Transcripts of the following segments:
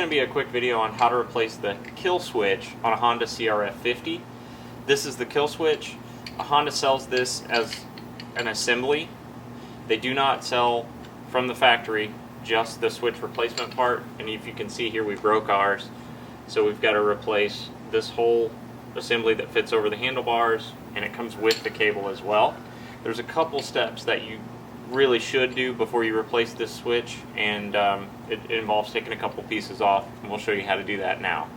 going to be a quick video on how to replace the kill switch on a Honda CRF 50. This is the kill switch. Honda sells this as an assembly. They do not sell from the factory just the switch replacement part, and if you can see here, we broke ours, so we've got to replace this whole assembly that fits over the handlebars, and it comes with the cable as well. There's a couple steps that you really should do before you replace this switch, and it involves taking a couple pieces off, and we'll show you how to do that now.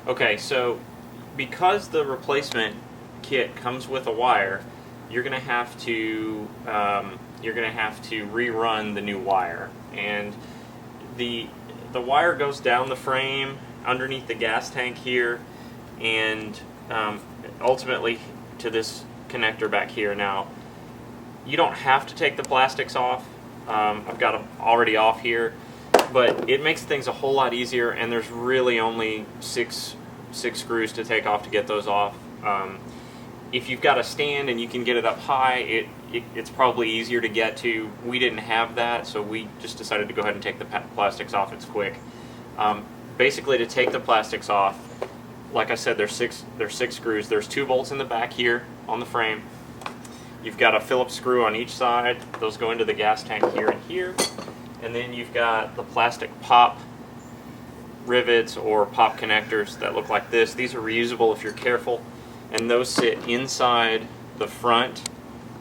Okay, so because the replacement kit comes with a wire, you're going to have to rerun the new wire, and the wire goes down the frame underneath the gas tank here, and ultimately to this connector back here. Now, you don't have to take the plastics off. I've got them already off here, but it makes things a whole lot easier, and there's really only six screws to take off to get those off. If you've got a stand and you can get it up high, it's probably easier to get to. We didn't have that, so we just decided to go ahead and take the plastics off. It's quick. Basically, to take the plastics off, like I said, there's six screws. There's 2 bolts in the back here on the frame. You've got a Phillips screw on each side. Those go into the gas tank here and here. And then you've got the plastic pop rivets or pop connectors that look like this. These are reusable if you're careful, and those sit inside the front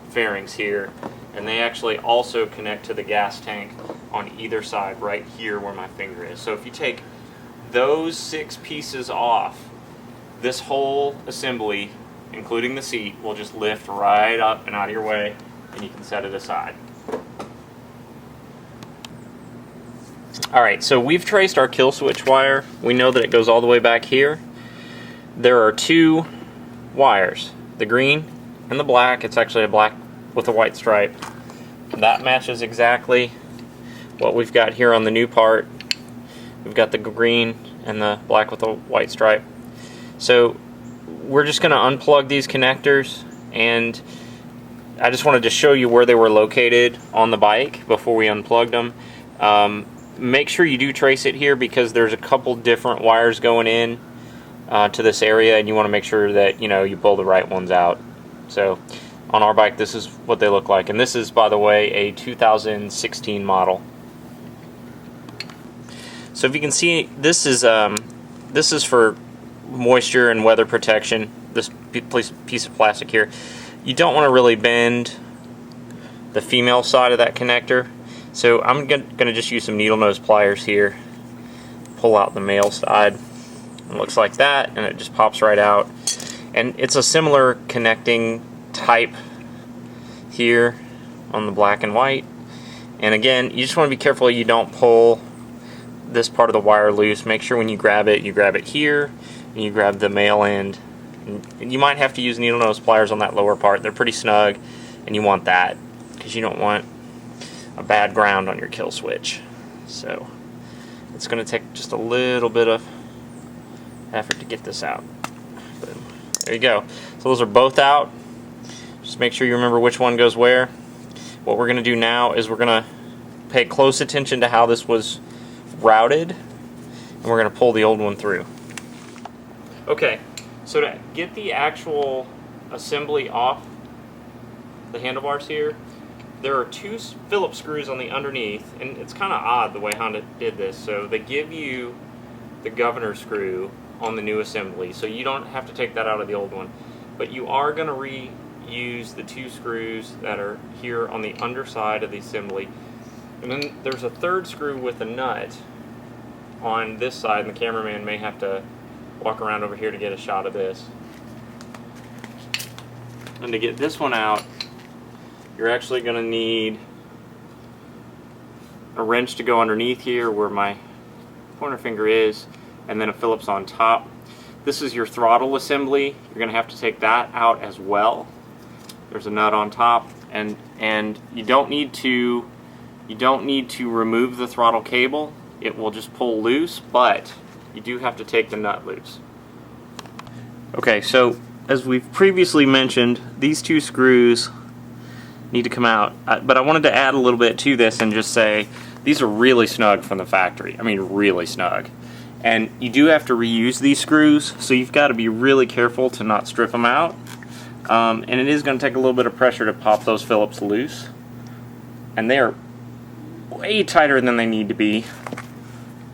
fairings here, and they actually also connect to the gas tank on either side right here where my finger is. So if you take those 6 pieces off, this whole assembly, including the seat, will just lift right up and out of your way, and you can set it aside. Alright, so we've traced our kill switch wire. We know that it goes all the way back here. There are 2 wires, the green and the black. It's actually a black with a white stripe. That matches exactly what we've got here on the new part. We've got the green and the black with a white stripe. So we're just going to unplug these connectors, and I just wanted to show you where they were located on the bike before we unplugged them. Make sure you do trace it here, because there's a couple different wires going in to this area, and you want to make sure that you pull the right ones out. So on our bike, this is what they look like, and this is, by the way, a 2016 model. So if you can see, this is for moisture and weather protection. This piece of plastic here, you don't want to really bend the female side of that connector, so I'm gonna just use some needle nose pliers here, pull out the male side. It looks like that, and it just pops right out. And it's a similar connecting type here on the black and white. And again, you just want to be careful you don't pull this part of the wire loose. Make sure when you grab it here, and you grab the male end. And you might have to use needle nose pliers on that lower part. They're pretty snug, and you want that, because you don't want a bad ground on your kill switch. So it's going to take just a little bit of effort to get this out. Boom. There you go. So those are both out. Just make sure you remember which one goes where. What we're going to do now is we're going to pay close attention to how this was routed, and we're going to pull the old one through. Okay, so to get the actual assembly off the handlebars here, there are 2 Phillips screws on the underneath, and it's kind of odd the way Honda did this. So they give you the governor screw on the new assembly, so you don't have to take that out of the old one, but you are going to reuse the 2 screws that are here on the underside of the assembly. And then there's a 3rd screw with a nut on this side, and the cameraman may have to walk around over here to get a shot of this. And to get this one out, you're actually going to need a wrench to go underneath here where my pointer finger is, and then a Phillips on top. This is your throttle assembly. You're going to have to take that out as well. There's a nut on top, and you don't need to remove the throttle cable. It will just pull loose, but you do have to take the nut loose. Okay, so as we've previously mentioned, these 2 screws need to come out, but I wanted to add a little bit to this and just say These are really snug from the factory. I mean, really snug. And you do have to reuse these screws, so you've got to be really careful to not strip them out. And it is going to take a little bit of pressure to pop those Phillips loose. And they are way tighter than they need to be.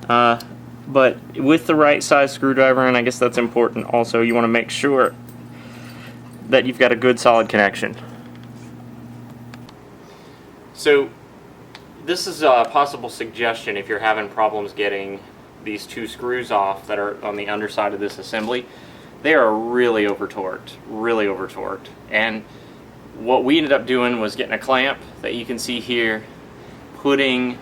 But with the right size screwdriver, and I guess that's important also, you want to make sure that you've got a good solid connection. So this is a possible suggestion if you're having problems getting these two screws off that are on the underside of this assembly. They are really over torqued. And what we ended up doing was getting a clamp that you can see here, putting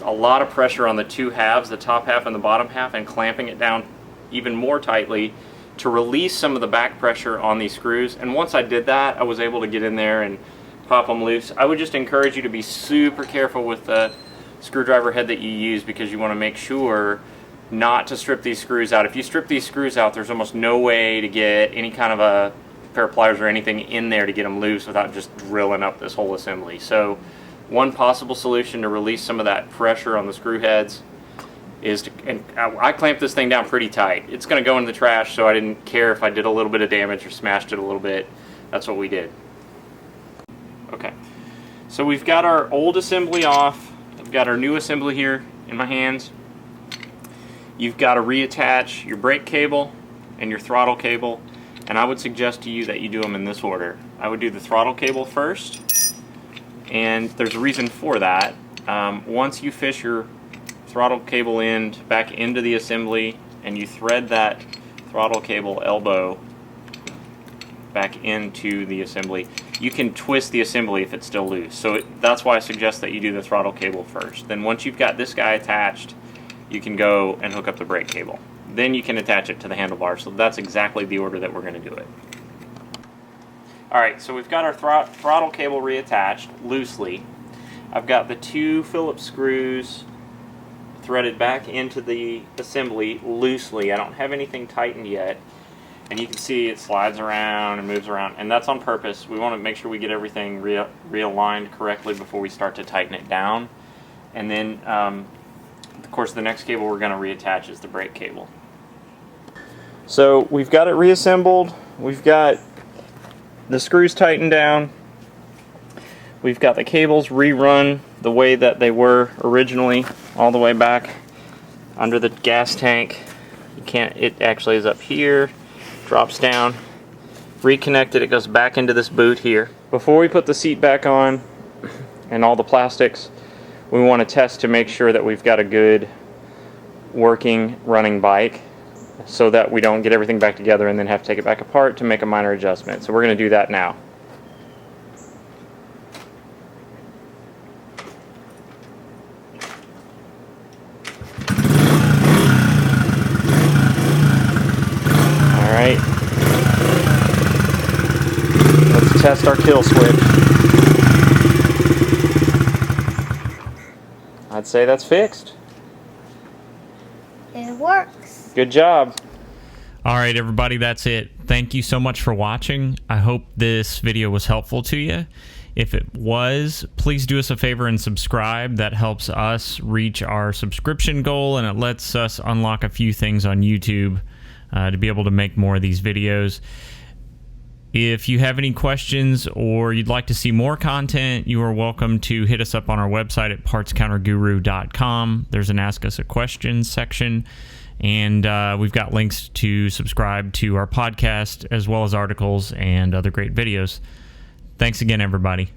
a lot of pressure on the two halves, the top half and the bottom half, and clamping it down even more tightly to release some of the back pressure on these screws. And once I did that, I was able to get in there and pop them loose. I would just encourage you to be super careful with the screwdriver head that you use, because you want to make sure not to strip these screws out. If you strip these screws out, there's almost no way to get any kind of a pair of pliers or anything in there to get them loose without just drilling up this whole assembly. So one possible solution to release some of that pressure on the screw heads is to, and I clamped this thing down pretty tight. It's going to go in the trash, so I didn't care if I did a little bit of damage or smashed it a little bit. That's what we did. Okay, so we've got our old assembly off. I've got our new assembly here in my hands. You've got to reattach your brake cable and your throttle cable, and I would suggest to you that you do them in this order. I would do the throttle cable first, and there's a reason for that. Once you fish your throttle cable end back into the assembly and you thread that throttle cable elbow back into the assembly, you can twist the assembly if it's still loose. So that's why I suggest that you do the throttle cable first. Then once you've got this guy attached, you can go and hook up the brake cable. Then you can attach it to the handlebar. So that's exactly the order that we're going to do it. Alright, so we've got our throttle cable reattached loosely. I've got the two Phillips screws threaded back into the assembly loosely. I don't have anything tightened yet. And you can see it slides around and moves around, and that's on purpose. We want to make sure we get everything realigned correctly before we start to tighten it down. And then, of course, the next cable we're going to reattach is the brake cable. So we've got it reassembled. We've got the screws tightened down. We've got the cables rerun the way that they were originally, all the way back under the gas tank. You can't. It actually is up here. Drops down, reconnected, it goes back into this boot here. Before we put the seat back on and all the plastics, we want to test to make sure that we've got a good working running bike, so that we don't get everything back together and then have to take it back apart to make a minor adjustment. So we're going to do that now. Alright, let's test our kill switch. I'd say that's fixed. It works. Good job. Alright everybody, that's it. Thank you so much for watching. I hope this video was helpful to you. If it was, please do us a favor and subscribe. That helps us reach our subscription goal, and it lets us unlock a few things on YouTube to be able to make more of these videos. If you have any questions or you'd like to see more content, you are welcome to hit us up on our website at partscounterguru.com. There's an Ask Us a Question section, and we've got links to subscribe to our podcast as well as articles and other great videos. Thanks again, everybody.